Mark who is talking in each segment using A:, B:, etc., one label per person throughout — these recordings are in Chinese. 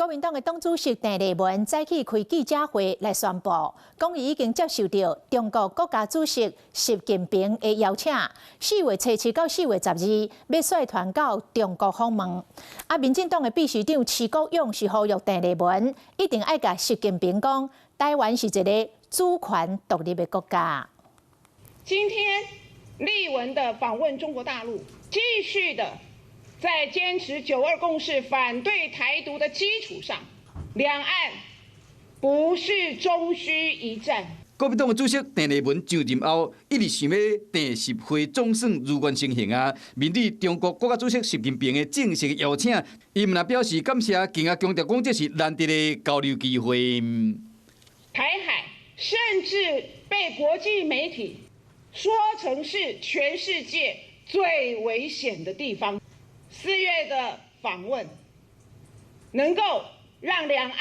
A: 國民黨的黨主席鄭麗文早起開記者會來宣布，講伊已經接受到中國國家主席習近平的邀請，4月7到4月12要率團到中國訪問。民進黨的秘書長徐國勇是呼籲鄭麗文一定要甲習近平講，台灣是一個主權獨立的國家。
B: 今天麗文的訪問中國大陸，繼續的。在堅持9·2共識、反對台獨的基礎上，兩岸不是終須一戰。
C: 國民黨的主席鄭麗文上任後，一直想要第10回總選如願成行啊！面對中國國家主席習近平的正式邀請，伊們表示感謝，更加強調講這是難得的交流機會。
B: 台海甚至被國際媒體說成是全世界最危險的地方。4月的訪問，能夠讓兩岸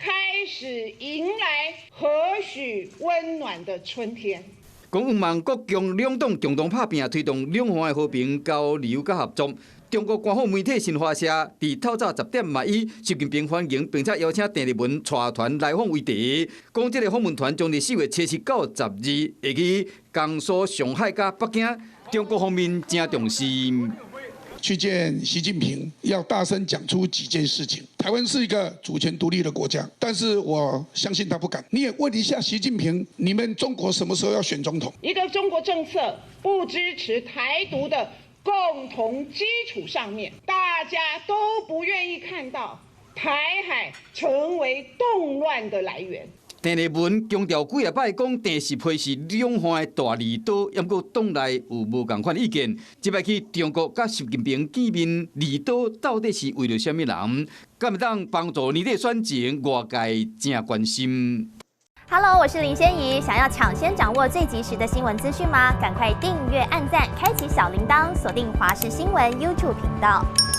B: 開始迎來何許溫暖的春天。
C: 講望國共兩黨共同打拼，推動兩岸的和平交流和合作。中國官方媒體新華社在透早10點嘛以習近平歡迎並且邀請鄭麗文帶團來訪為題，講這個訪問團將在4月7到12會去江蘇、上海加北京，中國方面正重視。
D: 去見習近平，要大聲講出幾件事情。台灣是一個主權獨立的國家，但是我相信他不敢。你也問一下習近平，你們中國什麼時候要選總統？
B: 一個中國政策不支持台獨的共同基礎上面，大家都不願意看到台海成為動亂的來源。
C: 鄭麗文強調幾下擺講第10回是兩岸的大利島，也過黨內有無共款意見。這擺去中國甲習近平見面，利島到底是為了什麼人？敢會當幫助年底選情？外界正關心。
E: Hello， 我是林仙怡。想要搶先掌握最及時的新聞資訊嗎？趕快訂閱、按讚、開啟小鈴鐺，鎖定華視新聞 YouTube 頻道。